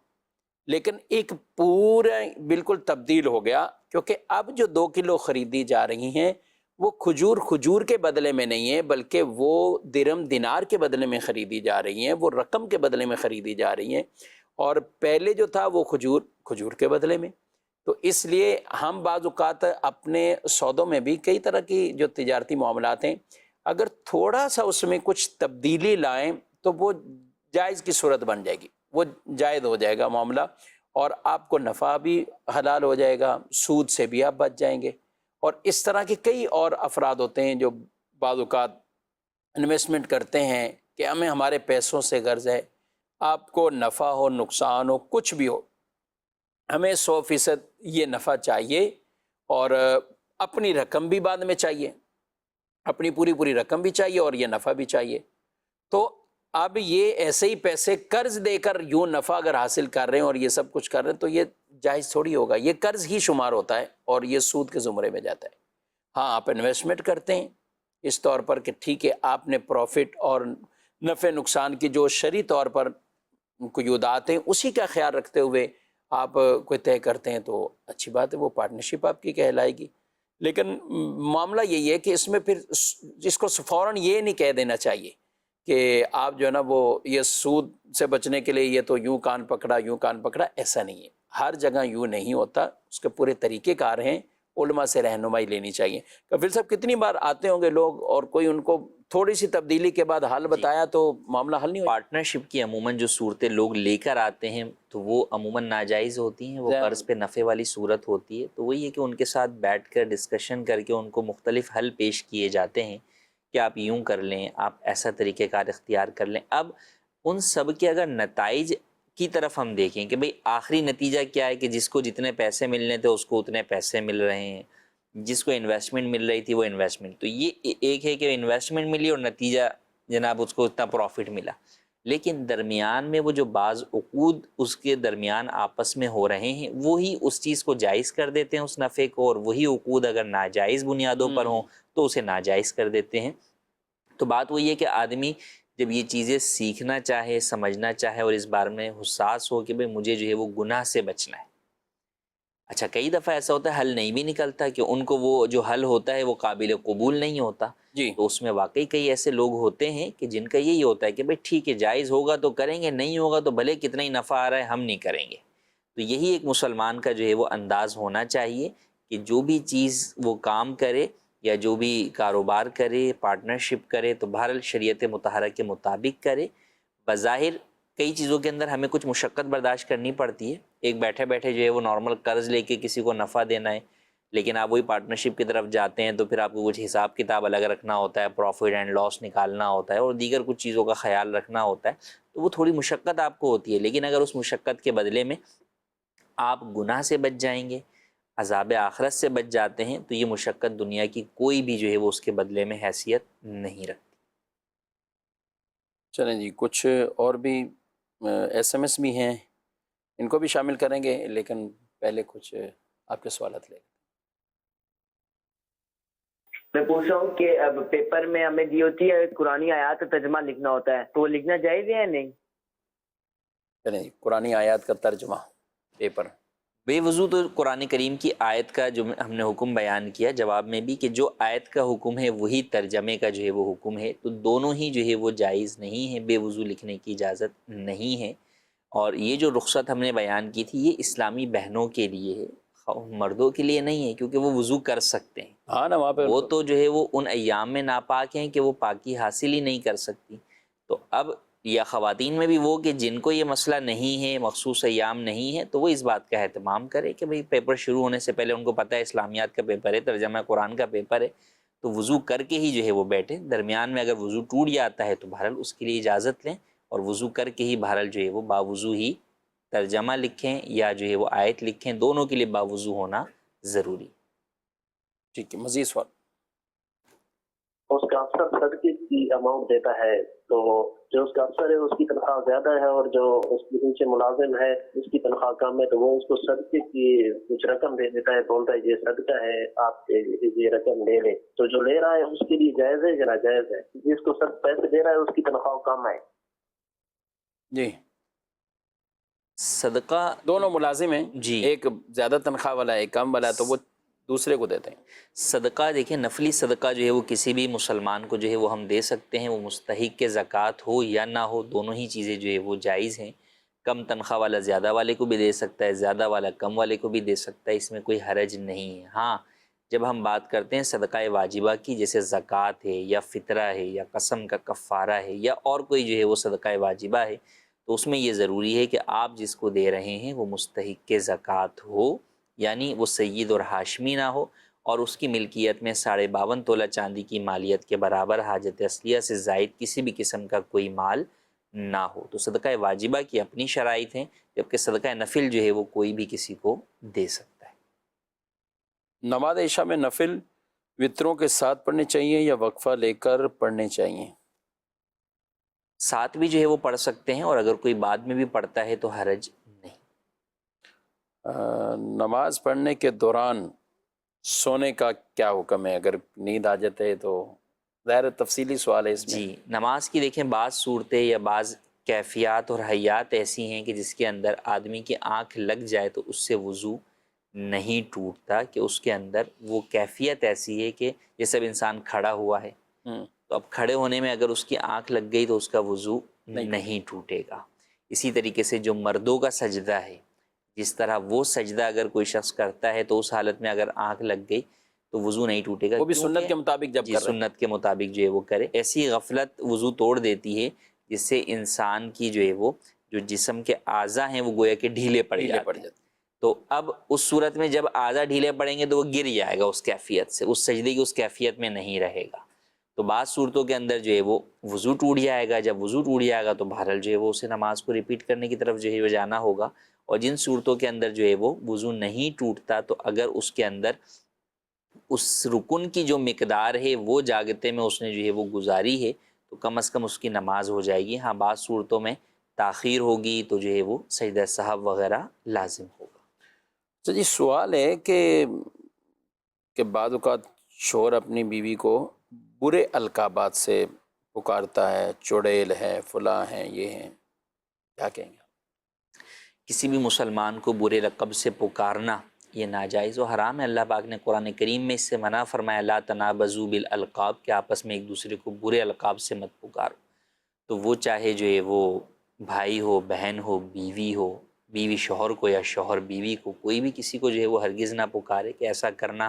لیکن ایک پورا بالکل تبدیل ہو گیا، کیونکہ اب جو 2 کلو خریدی جا رہی ہیں وہ کھجور کے بدلے میں نہیں ہے، بلکہ وہ درم دینار کے بدلے میں خریدی جا رہی ہیں، وہ رقم کے بدلے میں خریدی جا رہی ہیں، اور پہلے جو تھا وہ کھجور کے بدلے میں۔ تو اس لیے ہم بعض اوقات اپنے سودوں میں بھی کئی طرح کی جو تجارتی معاملات ہیں، اگر تھوڑا سا اس میں کچھ تبدیلی لائیں تو وہ جائز کی صورت بن جائے گی، وہ جائز ہو جائے گا معاملہ، اور آپ کو نفع بھی حلال ہو جائے گا، سود سے بھی آپ بچ جائیں گے۔ اور اس طرح کے کئی اور افراد ہوتے ہیں جو بعض اوقات انویسٹمنٹ کرتے ہیں کہ ہمیں ہمارے پیسوں سے غرض ہے، آپ کو نفع ہو نقصان ہو کچھ بھی ہو، ہمیں 100% یہ نفع چاہیے اور اپنی رقم بھی بعد میں چاہیے، اپنی پوری رقم بھی چاہیے اور یہ نفع بھی چاہیے۔ تو اب یہ ایسے ہی پیسے قرض دے کر یوں نفع اگر حاصل کر رہے ہیں اور یہ سب کچھ کر رہے ہیں تو یہ جائز تھوڑی ہوگا، یہ قرض ہی شمار ہوتا ہے اور یہ سود کے زمرے میں جاتا ہے۔ ہاں آپ انویسٹمنٹ کرتے ہیں اس طور پر کہ ٹھیک ہے آپ نے پروفٹ اور نفع نقصان کی جو شرعی طور پر قیودات ہیں اسی کا خیال رکھتے ہوئے آپ کوئی طے کرتے ہیں تو اچھی بات ہے، وہ پارٹنرشپ آپ کی کہلائے گی۔ لیکن معاملہ یہی ہے کہ اس میں پھر جس کو فوراً یہ نہیں کہہ دینا چاہیے کہ آپ جو ہے نا وہ یہ سود سے بچنے کے لیے یہ تو یوں کان پکڑا، ایسا نہیں ہے، ہر جگہ یوں نہیں ہوتا، اس کے پورے طریقے کار ہیں، علماء سے رہنمائی لینی چاہیے۔ کفیل صاحب کتنی بار آتے ہوں گے لوگ اور کوئی ان کو تھوڑی سی تبدیلی کے بعد حل بتایا تو معاملہ حل نہیں ہو۔ پارٹنرشپ کی عموماً جو صورتیں لوگ لے کر آتے ہیں تو وہ عموماً ناجائز ہوتی ہیں، وہ قرض پہ نفع والی صورت ہوتی ہے، تو وہی ہے کہ ان کے ساتھ بیٹھ کر ڈسکشن کر کے ان کو مختلف حل پیش کیے جاتے ہیں کہ آپ یوں کر لیں، آپ ایسا طریقہ کار اختیار کر لیں۔ اب ان سب کے اگر نتائج کی طرف ہم دیکھیں کہ بھئی آخری نتیجہ کیا ہے کہ جس کو جتنے پیسے ملنے تھے اس کو اتنے پیسے مل رہے ہیں، جس کو انویسٹمنٹ مل رہی تھی وہ انویسٹمنٹ، تو یہ ایک ہے کہ انویسٹمنٹ ملی اور نتیجہ جناب اس کو اتنا پروفٹ ملا، لیکن درمیان میں وہ جو بعض عقود اس کے درمیان آپس میں ہو رہے ہیں وہی اس چیز کو جائز کر دیتے ہیں اس نفع کو، اور وہی عقود اگر ناجائز بنیادوں پر ہوں تو اسے ناجائز کر دیتے ہیں۔ تو بات وہی ہے کہ آدمی جب یہ چیزیں سیکھنا چاہے، سمجھنا چاہے اور اس بارے میں حساس ہو کہ بھئی مجھے جو ہے وہ گناہ سے بچنا ہے۔ اچھا کئی دفعہ ایسا ہوتا ہے حل نہیں بھی نکلتا کہ ان کو وہ جو حل ہوتا ہے وہ قابل قبول نہیں ہوتا، تو اس میں واقعی کئی ایسے لوگ ہوتے ہیں کہ جن کا یہی ہوتا ہے کہ بھئی ٹھیک ہے جائز ہوگا تو کریں گے، نہیں ہوگا تو بھلے کتنا ہی نفع آ رہا ہے ہم نہیں کریں گے۔ تو یہی ایک مسلمان کا جو ہے وہ انداز ہونا چاہیے کہ جو بھی چیز وہ کام کرے یا جو بھی کاروبار کرے، پارٹنرشپ کرے، تو بہرحال شریعت مطہرہ کے مطابق کرے۔ بظاہر کئی چیزوں کے اندر ہمیں کچھ مشقت برداشت کرنی پڑتی ہے، ایک بیٹھے بیٹھے جو ہے وہ نارمل قرض لے کے کسی کو نفع دینا ہے، لیکن آپ وہی پارٹنرشپ کی طرف جاتے ہیں تو پھر آپ کو کچھ حساب کتاب الگ رکھنا ہوتا ہے، پروفٹ اینڈ لاس نکالنا ہوتا ہے اور دیگر کچھ چیزوں کا خیال رکھنا ہوتا ہے، تو وہ تھوڑی مشقت آپ کو ہوتی ہے، لیکن اگر اس مشقت کے بدلے میں آپ گناہ سے بچ جائیں گے، عذاب آخرت سے بچ جاتے ہیں، تو یہ مشقت دنیا کی کوئی بھی جو ہے وہ اس کے بدلے میں حیثیت نہیں رکھتی۔ چلیں جی، کچھ اور بھی ایس ایم ایس بھی ہیں، ان کو بھی شامل کریں گے، لیکن پہلے کچھ آپ کے سوالات لیں۔ میں پوچھ رہا ہوں کہ اب پیپر میں ہمیں دی ہوتی ہے قرآنی آیات کا ترجمہ لکھنا ہوتا ہے، تو وہ لکھنا جائز ہے یا نہیں؟ چلیں جی، قرآنی آیات کا ترجمہ پیپر بے وضو تو قرآن کریم کی آیت کا جو ہم نے حکم بیان کیا جواب میں بھی، کہ جو آیت کا حکم ہے وہی ترجمے کا جو ہے وہ حکم ہے، تو دونوں ہی جو ہے وہ جائز نہیں ہے، بے وضو لکھنے کی اجازت نہیں ہے۔ اور یہ جو رخصت ہم نے بیان کی تھی یہ اسلامی بہنوں کے لیے ہے، مردوں کے لیے نہیں ہے، کیونکہ وہ وضو کر سکتے ہیں۔ ہاں نا، وہاں پہ وہ تو جو ہے وہ ان ایام میں ناپاک ہیں کہ وہ پاکی حاصل ہی نہیں کر سکتی۔ تو اب یا خواتین میں بھی وہ کہ جن کو یہ مسئلہ نہیں ہے، مخصوص ایام نہیں ہے، تو وہ اس بات کا اہتمام کرے کہ بھئی پیپر شروع ہونے سے پہلے ان کو پتہ ہے اسلامیات کا پیپر ہے، ترجمہ قرآن کا پیپر ہے، تو وضو کر کے ہی جو ہے وہ بیٹھے۔ درمیان میں اگر وضو ٹوٹ جاتا ہے تو بہرحال اس کے لیے اجازت لیں، اور وضو کر کے ہی بہرحال جو ہے وہ باوضو ہی ترجمہ لکھیں یا جو ہے وہ آیت لکھیں، دونوں کے لیے باوضو ہونا ضروری۔ ٹھیک ہے، مزید سوال۔ اس کا افسر صدقے کی اماؤنٹ دیتا ہے، تو جو اس کا افسر ہے اس کی تنخواہ زیادہ ہے اور جو اس کے نیچے ملازم ہے اس کی تنخواہ کم ہے، تو وہ اس کو صدقے کی کچھ رقم دے دیتا ہے، بولتا ہے یہ صدقہ ہے، آپ یہ رقم لے لیں، تو جو لے رہا ہے اس کے لیے جائز ہے یا ناجائز ہے؟ جس کو سب پیسے دے رہا ہے اس کی تنخواہ کم ہے۔ جی، صدقہ دونوں ملازم ہیں، جی، ایک زیادہ تنخواہ والا ہے ایک کم والا ہے، تو وہ دوسرے کو دیتے ہیں۔ صدقہ دیکھیں، نفلی صدقہ جو ہے وہ کسی بھی مسلمان کو جو ہے وہ ہم دے سکتے ہیں، وہ مستحق کے زکوٰۃ ہو یا نہ ہو، دونوں ہی چیزیں جو ہے وہ جائز ہیں۔ کم تنخواہ والا زیادہ والے کو بھی دے سکتا ہے، زیادہ والا کم والے کو بھی دے سکتا ہے، اس میں کوئی حرج نہیں ہے۔ ہاں، جب ہم بات کرتے ہیں صدقہ واجبہ کی، جیسے زکوٰۃ ہے یا فطرہ ہے یا قسم کا کفارہ ہے یا اور کوئی جو ہے وہ صدقہ واجبہ ہے، تو اس میں یہ ضروری ہے کہ آپ جس کو دے رہے ہیں وہ مستحق کے زکوٰۃ ہو، یعنی وہ سید اور ہاشمی نہ ہو، اور اس کی ملکیت میں 52.5 تولہ چاندی کی مالیت کے برابر حاجت اصلیہ سے زائد کسی بھی قسم کا کوئی مال نہ ہو۔ تو صدقہ واجبہ کی اپنی شرائط ہیں، جبکہ صدقہ نفل جو ہے وہ کوئی بھی کسی کو دے سکتا ہے۔ نماز عشاء میں نفل وطروں کے ساتھ پڑھنے چاہیے یا وقفہ لے کر پڑھنے چاہیے؟ ساتھ بھی جو ہے وہ پڑھ سکتے ہیں، اور اگر کوئی بعد میں بھی پڑھتا ہے تو حرج نہیں۔ نماز پڑھنے کے دوران سونے کا کیا حکم ہے؟ اگر نیند آ جاتے ہے تو ظاہر تفصیلی سوال ہے اس میں۔ جی، نماز کی دیکھیں بعض صورتیں یا بعض کیفیات اور حیات ایسی ہیں کہ جس کے اندر آدمی کی آنکھ لگ جائے تو اس سے وضو نہیں ٹوٹتا، کہ اس کے اندر وہ کیفیت ایسی ہے کہ جیسے اب انسان کھڑا ہوا ہے تو اب کھڑے ہونے میں اگر اس کی آنکھ لگ گئی تو اس کا وضو نہیں ٹوٹے گا۔ اسی طریقے سے جو مردوں کا سجدہ ہے، جس طرح وہ سجدہ اگر کوئی شخص کرتا ہے تو اس حالت میں اگر آنکھ لگ گئی تو وضو نہیں ٹوٹے گا، وہ بھی سنت کے مطابق جب جی کر رہے ہیں۔ سنت کے مطابق جو ہے وہ کرے۔ ایسی غفلت وضو توڑ دیتی ہے جس سے انسان کی جو ہے وہ جو جسم کے اعضاء ہیں وہ گویا کہ ڈھیلے پڑ جاتے ہیں۔ تو اب اس صورت میں جب اعضاء ڈھیلے پڑیں گے تو وہ گر جائے گا اس کیفیت سے، اس سجدے کی اس کیفیت میں نہیں رہے گا۔ تو بعض صورتوں کے اندر جو ہے وہ وضو ٹوٹ جائے گا، جب وضو ٹوٹ جائے گا تو بہرحال جو ہے وہ اسے نماز کو ریپیٹ کرنے کی طرف جو ہے وہ جانا ہوگا۔ اور جن صورتوں کے اندر جو ہے وہ وضو نہیں ٹوٹتا تو اگر اس کے اندر اس رکن کی جو مقدار ہے وہ جاگتے میں اس نے جو ہے وہ گزاری ہے تو کم از کم اس کی نماز ہو جائے گی۔ ہاں، بعض صورتوں میں تاخیر ہوگی تو جو ہے وہ سجدہ سہو وغیرہ لازم ہوگا۔ تو جی سوال ہے کہ بعض اوقات شوہر اپنی بیوی کو برے القابات سے پکارتا ہے، چڑیل ہے، فلاں ہے، یہ ہیں، کیا کہیں گے؟ کسی بھی مسلمان کو برے لقب سے پکارنا یہ ناجائز و حرام ہے۔ اللہ پاک نے قرآن کریم میں اس سے منع فرمایا، لا تنابزوا بالالقاب، کہ آپس میں ایک دوسرے کو برے القاب سے مت پکارو۔ تو وہ چاہے جو ہے وہ بھائی ہو، بہن ہو، بیوی ہو، بیوی شوہر کو یا شوہر بیوی کو، کوئی بھی کسی کو جو ہے وہ ہرگز نہ پکارے، کہ ایسا کرنا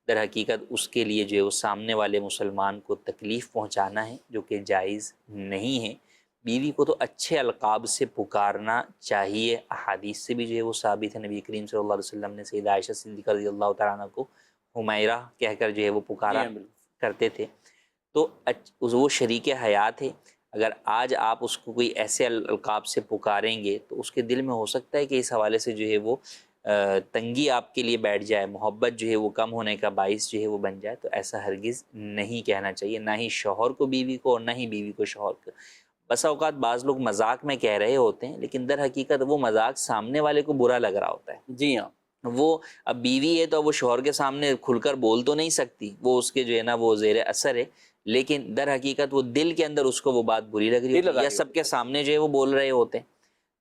در حقیقت اس کے لیے جو ہے وہ سامنے والے مسلمان کو تکلیف پہنچانا ہے، جو کہ جائز نہیں ہے۔ بیوی کو تو اچھے القاب سے پکارنا چاہیے، احادیث سے بھی جو ہے وہ ثابت ہے۔ نبی کریم صلی اللہ علیہ وسلم نے سیدہ عائشہ صدیقہ رضی اللہ تعالیٰ عنہ کو حمیرہ کہہ کر جو ہے وہ پکارا کرتے تھے، تو وہ شریک حیات ہے۔ اگر آج آپ اس کو کوئی ایسے القاب سے پکاریں گے تو اس کے دل میں ہو سکتا ہے کہ اس حوالے سے جو ہے وہ تنگی آپ کے لیے بیٹھ جائے، محبت جو ہے وہ کم ہونے کا باعث جو ہے وہ بن جائے، تو ایسا ہرگز نہیں کہنا چاہیے، نہ ہی شوہر کو بیوی کو اور نہ ہی بیوی کو شوہر کو۔ بسا اوقات بعض لوگ مذاق میں کہہ رہے ہوتے ہیں لیکن در حقیقت وہ مذاق سامنے والے کو برا لگ رہا ہوتا ہے۔ جی ہاں، وہ اب بیوی ہے تو وہ شوہر کے سامنے کھل کر بول تو نہیں سکتی، وہ اس کے جو ہے نا وہ زیر اثر ہے، لیکن در حقیقت وہ دل کے اندر اس کو وہ بات بری لگ رہی ہوتی ہے، یا سب کے سامنے جو ہے وہ بول رہے ہوتے ہیں۔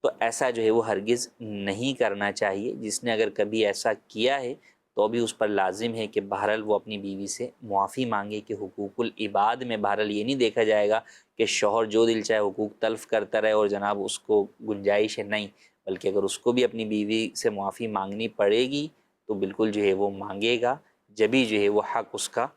تو ایسا جو ہے وہ ہرگز نہیں کرنا چاہیے. جس نے اگر کبھی ایسا کیا ہے تو بھی اس پر لازم ہے کہ بہرحال وہ اپنی بیوی سے معافی مانگے. کہ حقوق العباد میں بہرحال یہ نہیں دیکھا جائے گا کہ شوہر جو دل چاہے حقوق تلف کرتا رہے اور جناب اس کو گنجائش ہے، نہیں، بلکہ اگر اس کو بھی اپنی بیوی سے معافی مانگنی پڑے گی تو بالکل جو ہے وہ مانگے گا، جبھی جو ہے وہ حق اس کا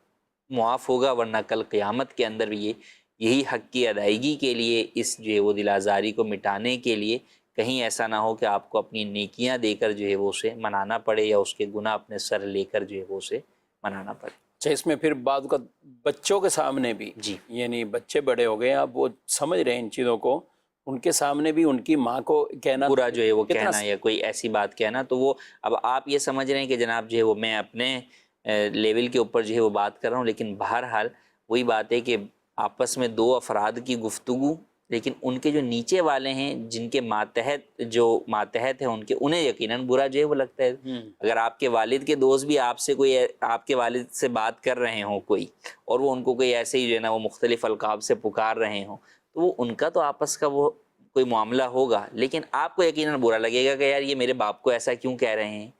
معاف ہوگا. ورنہ کل قیامت کے اندر بھی یہی حق کی ادائیگی کے لیے، اس جو ہے وہ دل آزاری کو مٹانے کے لیے کہیں ایسا نہ ہو کہ آپ کو اپنی نیکیاں دے کر جو ہے وہ اسے منانا پڑے، یا اس کے گناہ اپنے سر لے کر جو ہے وہ اسے منانا پڑے. اچھا، اس میں پھر بعض کا بچوں کے سامنے بھی، جی، یعنی بچے بڑے ہو گئے، اب وہ سمجھ رہے ہیں ان چیزوں کو، ان کے سامنے بھی ان کی ماں کو کہنا برا جو ہے وہ کتنا کہنا یا کوئی ایسی بات کہنا، تو وہ اب آپ یہ سمجھ رہے ہیں کہ جناب جو ہے وہ میں اپنے لیول کے اوپر جو ہے وہ بات کر رہا ہوں، لیکن بہرحال وہی بات ہے کہ آپس میں دو افراد کی گفتگو، لیکن ان کے جو نیچے والے ہیں، جن کے ماتحت ہیں ان کے، انہیں یقیناً برا جو ہے وہ لگتا ہے. اگر آپ کے والد کے دوست بھی آپ سے کوئی، آپ کے والد سے بات کر رہے ہوں کوئی، اور وہ ان کو کوئی ایسے ہی جو ہے نا وہ مختلف القاب سے پکار رہے ہوں، تو وہ ان کا تو آپس کا وہ کوئی معاملہ ہوگا، لیکن آپ کو یقیناً برا لگے گا کہ یار یہ میرے باپ کو ایسا کیوں کہہ رہے ہیں.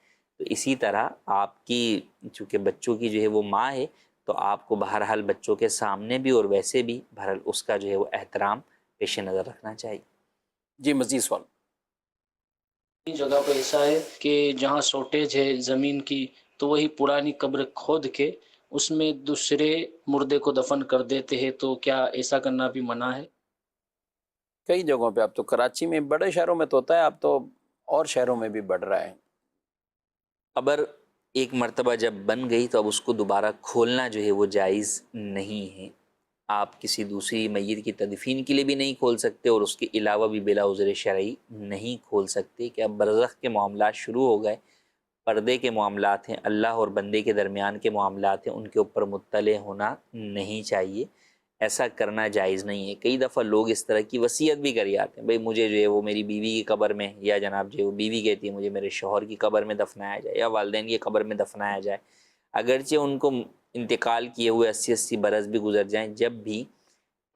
تو اسی طرح آپ کی چونکہ بچوں کی جو ہے وہ ماں ہے، تو آپ کو بہرحال بچوں کے سامنے بھی اور ویسے بھی بہرحال اس کا جو ہے وہ احترام پیش نظر رکھنا چاہیے. جی مزید سوال. جگہ پہ ایسا ہے کہ جہاں شارٹیج ہے زمین کی، تو وہی پرانی قبر کھود کے اس میں دوسرے مردے کو دفن کر دیتے ہیں، تو کیا ایسا کرنا بھی منع ہے؟ کئی جگہوں پہ، اب تو کراچی میں، بڑے شہروں میں تو ہوتا ہے، اب تو اور شہروں میں بھی بڑھ رہا ہے. قبر ایک مرتبہ جب بن گئی تو اب اس کو دوبارہ کھولنا جو ہے وہ جائز نہیں ہے. آپ کسی دوسری میت کی تدفین کے لیے بھی نہیں کھول سکتے، اور اس کے علاوہ بھی بلا عذر شرعی نہیں کھول سکتے. کہ اب برزخ کے معاملات شروع ہو گئے، پردے کے معاملات ہیں، اللہ اور بندے کے درمیان کے معاملات ہیں، ان کے اوپر مطلع ہونا نہیں چاہیے. ایسا کرنا جائز نہیں ہے. کئی دفعہ لوگ اس طرح کی وصیت بھی کر جاتے ہیں، بھئی مجھے جو ہے وہ میری بیوی کی قبر میں، یا جناب جو ہے وہ بیوی کہتی ہے مجھے میرے شوہر کی قبر میں دفنایا جائے، یا والدین کی قبر میں دفنایا جائے. اگرچہ ان کو انتقال کیے ہوئے 80 برس بھی گزر جائیں، جب بھی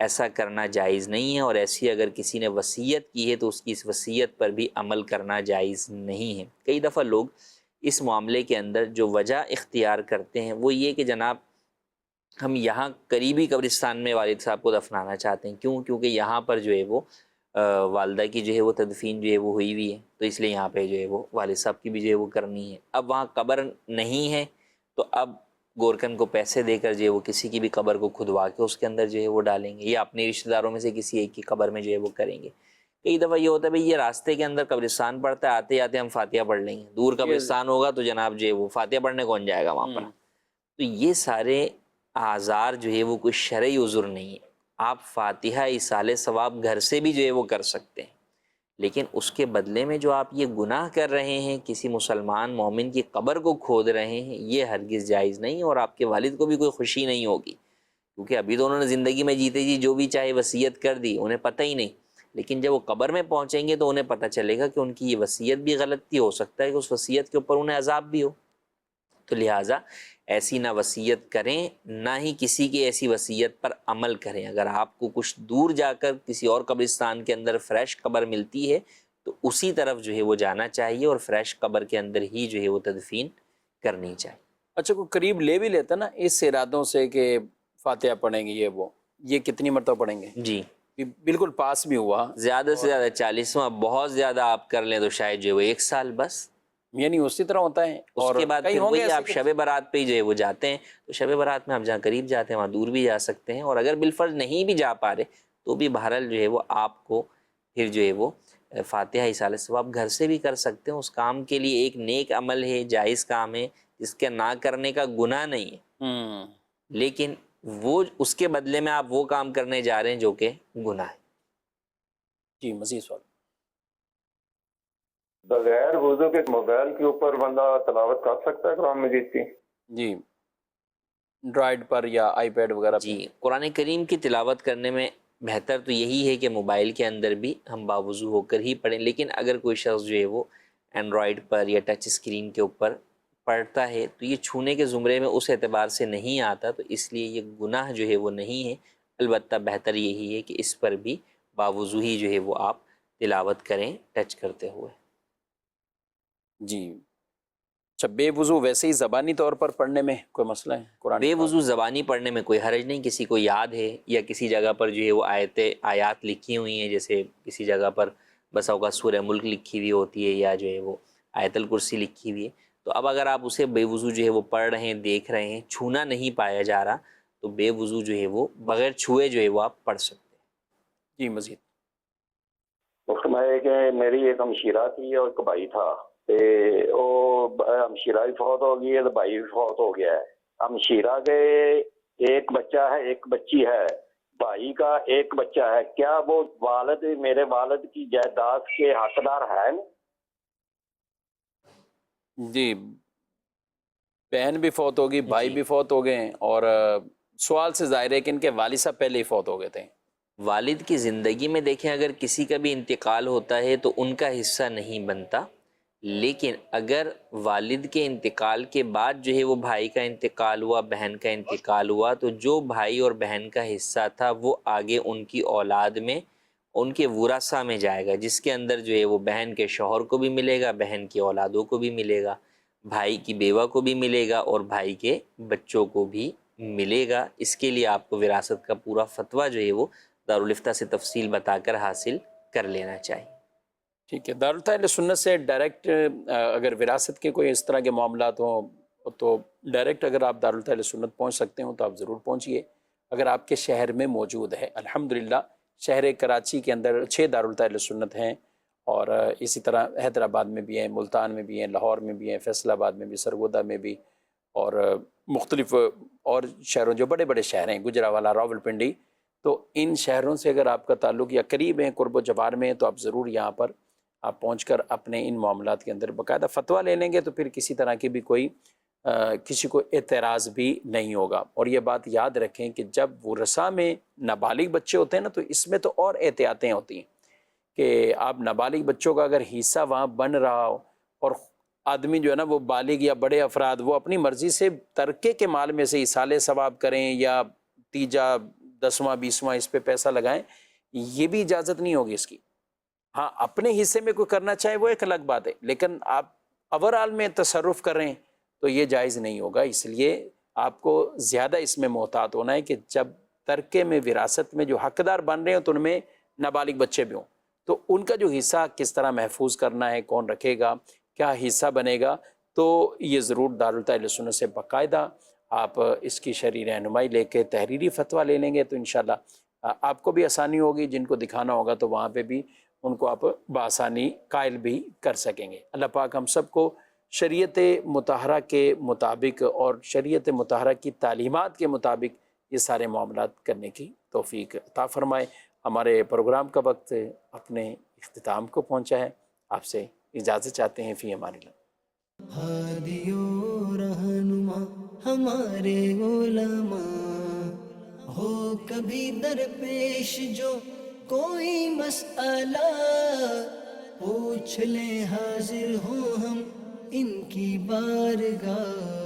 ایسا کرنا جائز نہیں ہے. اور ایسی اگر کسی نے وصیت کی ہے تو اس کی اس وصیت پر بھی عمل کرنا جائز نہیں ہے. کئی دفعہ لوگ اس معاملے کے اندر جو وجہ اختیار کرتے ہیں وہ یہ کہ جناب ہم یہاں قریبی قبرستان میں والد صاحب کو دفنانا چاہتے ہیں. کیوں؟ کیونکہ یہاں پر جو ہے وہ والدہ کی جو ہے وہ تدفین جو ہے وہ ہوئی ہوئی ہے، تو اس لیے یہاں پہ جو ہے وہ والد صاحب کی بھی جو ہے وہ کرنی ہے. اب وہاں قبر نہیں ہے تو اب گورکن کو پیسے دے کر جو ہے وہ کسی کی بھی قبر کو کھدوا کے اس کے اندر جو ہے وہ ڈالیں گے، یا اپنے رشتہ داروں میں سے کسی ایک کی قبر میں جو ہے وہ کریں گے. کئی دفعہ یہ ہوتا ہے بھئی یہ راستے کے اندر قبرستان پڑتا ہے، آتے آتے ہم فاتحہ پڑھ لیں گے. دور قبرستان ہوگا تو جناب جو ہے وہ فاتحہ پڑھنے کون جائے گا وہاں پر. تو یہ سارے آزار جو ہے وہ کوئی شرعی عذر نہیں ہے. آپ فاتحہ ایصال ثواب گھر سے بھی جو ہے وہ کر سکتے ہیں، لیکن اس کے بدلے میں جو آپ یہ گناہ کر رہے ہیں، کسی مسلمان مومن کی قبر کو کھود رہے ہیں، یہ ہرگز جائز نہیں. اور آپ کے والد کو بھی کوئی خوشی نہیں ہوگی، کیونکہ ابھی تو انہوں نے زندگی میں جیتے جی جو بھی چاہے وصیت کر دی، انہیں پتہ ہی نہیں. لیکن جب وہ قبر میں پہنچیں گے تو انہیں پتہ چلے گا کہ ان کی یہ وصیت بھی غلط تھی، ہو سکتا ہے کہ اس وصیت کے اوپر انہیں عذاب بھی ہو. تو لہٰذا ایسی نہ وصیت کریں، نہ ہی کسی کی ایسی وصیت پر عمل کریں. اگر آپ کو کچھ دور جا کر کسی اور قبرستان کے اندر فریش قبر ملتی ہے تو اسی طرف جو ہے وہ جانا چاہیے، اور فریش قبر کے اندر ہی جو ہے وہ تدفین کرنی چاہیے. اچھا، کوئی قریب لے بھی لیتا نا اس ارادوں سے کہ فاتحہ پڑھیں گے، یہ کتنی مرتبہ پڑھیں گے؟ جی بالکل پاس بھی ہوا، زیادہ سے زیادہ 40واں، بہت زیادہ آپ کر لیں تو شاید جو ہے وہ 1 سال بس. یعنی اسی طرح ہوتا ہے. اس کے بعد پھر وہی آپ شب برات پہ ہی جو ہے وہ جاتے ہیں. تو شب برات میں آپ جہاں قریب جاتے ہیں وہاں دور بھی جا سکتے ہیں، اور اگر بالفرض نہیں بھی جا پا رہے تو بھی بہرحال جو ہے وہ آپ کو پھر جو ہے وہ فاتحہ ایصال ثواب گھر سے بھی کر سکتے ہیں. اس کام کے لیے ایک نیک عمل ہے، جائز کام ہے، جس کے نہ کرنے کا گناہ نہیں ہے، لیکن وہ اس کے بدلے میں آپ وہ کام کرنے جا رہے ہیں جو کہ گناہ ہے. جی مزید سوال. بغیر وضو کے موبائل کے اوپر بندہ تلاوت کر سکتا ہے قرآن مجید کی؟ جی، ڈرائیڈ پر یا آئی پیڈ وغیرہ. جی، قرآن کریم کی تلاوت کرنے میں بہتر تو یہی ہے کہ موبائل کے اندر بھی ہم باوضو ہو کر ہی پڑھیں. لیکن اگر کوئی شخص جو ہے وہ اینڈرائڈ پر یا ٹچ اسکرین کے اوپر پڑھتا ہے تو یہ چھونے کے زمرے میں اس اعتبار سے نہیں آتا، تو اس لیے یہ گناہ جو ہے وہ نہیں ہے. البتہ بہتر یہی ہے کہ اس پر بھی باوضو ہی جو ہے وہ آپ تلاوت کریں ٹچ کرتے ہوئے۔ جی اچھا، بے وضو ویسے ہی زبانی طور پر پڑھنے میں کوئی مسئلہ ہے؟ قرآن بے وضو زبانی پڑھنے میں کوئی حرج نہیں، کسی کو یاد ہے یا کسی جگہ پر جو ہے وہ آیات لکھی ہوئی ہیں، جیسے کسی جگہ پر بسا اوقات سورہ ملک لکھی ہوئی ہوتی ہے یا جو ہے وہ آیت الکرسی لکھی ہوئی ہے، تو اب اگر آپ اسے بے وضو جو ہے وہ پڑھ رہے ہیں، دیکھ رہے ہیں، چھونا نہیں پایا جا رہا، تو بے وضو جو ہے وہ بغیر چھوئے جو ہے وہ آپ پڑھ سکتے ہیں۔ جی مزید فرمایا کہ میری ایک ہمشیرہ تھی اور ایک بھائی تھا، ہمشیرہ بھی فوت ہو گئی ہے تو بھائی بھی فوت ہو گیا ہے۔ ہمشیرہ کے ایک بچہ ہے، ایک بچی ہے، بھائی کا ایک بچہ ہے، کیا وہ والد میرے والد کی جائیداد کے حقدار ہیں؟ جی، بہن بھی فوت ہوگی، بھائی بھی فوت ہو گئے ہیں، اور سوال سے ظاہر ہے کہ ان کے والد صاحب پہلے ہی فوت ہو گئے تھے۔ والد کی زندگی میں دیکھیں اگر کسی کا بھی انتقال ہوتا ہے تو ان کا حصہ نہیں بنتا، لیکن اگر والد کے انتقال کے بعد جو ہے وہ بھائی کا انتقال ہوا، بہن کا انتقال ہوا، تو جو بھائی اور بہن کا حصہ تھا وہ آگے ان کی اولاد میں، ان کے ورثہ میں جائے گا، جس کے اندر جو ہے وہ بہن کے شوہر کو بھی ملے گا، بہن کی اولادوں کو بھی ملے گا، بھائی کی بیوہ کو بھی ملے گا اور بھائی کے بچوں کو بھی ملے گا۔ اس کے لیے آپ کو وراثت کا پورا فتویٰ جو ہے وہ دارالفتہ سے تفصیل بتا کر حاصل کر لینا چاہیے۔ ٹھیک ہے، دارالفتہ اہل سنت سے ڈائریکٹ اگر وراثت کے کوئی اس طرح کے معاملات ہوں تو ڈائریکٹ اگر آپ دارالفتہ اہل سنت پہنچ سکتے ہوں تو آپ ضرور پہنچیے، اگر آپ کے شہر میں موجود ہے۔ الحمدللہ شہر کراچی کے اندر 6 دارالفتہ اہل سنت ہیں، اور اسی طرح حیدرآباد میں بھی ہیں، ملتان میں بھی ہیں، لاہور میں بھی ہیں، فیصل آباد میں بھی، سرگودا میں بھی، اور مختلف اور شہروں جو بڑے بڑے شہر ہیں، گجرانوالہ، راولپنڈی، تو ان شہروں سے اگر آپ کا تعلق یا قریب ہیں، قرب و جوار میں، تو آپ ضرور یہاں پر آپ پہنچ کر اپنے ان معاملات کے اندر باقاعدہ فتویٰ لے لیں گے، تو پھر کسی طرح کی بھی کوئی کسی کو اعتراض بھی نہیں ہوگا۔ اور یہ بات یاد رکھیں کہ جب ورثہ میں نابالغ بچے ہوتے ہیں نا، تو اس میں تو اور احتیاطیں ہوتی ہیں کہ آپ نابالغ بچوں کا اگر حصہ وہاں بن رہا ہو، اور آدمی جو ہے نا وہ بالغ یا بڑے افراد وہ اپنی مرضی سے ترکے کے مال میں سے ایصال ثواب کریں یا تیجا 10واں 20واں اس پہ پیسہ لگائیں، یہ بھی اجازت نہیں ہوگی اس کی۔ ہاں اپنے حصے میں کوئی کرنا چاہے وہ ایک الگ بات ہے، لیکن آپ اوورآل میں تصرف کریں تو یہ جائز نہیں ہوگا۔ اس لیے آپ کو زیادہ اس میں محتاط ہونا ہے کہ جب ترکے میں وراثت میں جو حقدار بن رہے ہیں تو ان میں نابالغ بچے بھی ہوں، تو ان کا جو حصہ کس طرح محفوظ کرنا ہے، کون رکھے گا، کیا حصہ بنے گا، تو یہ ضرور دارالفتہ اہل سنت سے باقاعدہ آپ اس کی شرعی رہنمائی لے کے تحریری فتویٰ لے لیں گے تو انشاءاللہ آپ کو بھی آسانی ہوگی، جن کو دکھانا ہوگا تو وہاں پہ بھی ان کو آپ بآسانی قائل بھی کر سکیں گے۔ اللہ پاک ہم سب کو شریعت مطہرہ کے مطابق اور شریعت مطہرہ کی تعلیمات کے مطابق یہ سارے معاملات کرنے کی توفیق عطا فرمائے۔ ہمارے پروگرام کا وقت اپنے اختتام کو پہنچا ہے، آپ سے اجازت چاہتے ہیں، فی امان اللہ۔ ہادی و رہنما ہمارے علماء، ہو کبھی درپیش جو کوئی مسئلہ، پوچھ لیں حاضر ہوں ہم ان کی بارگاہ۔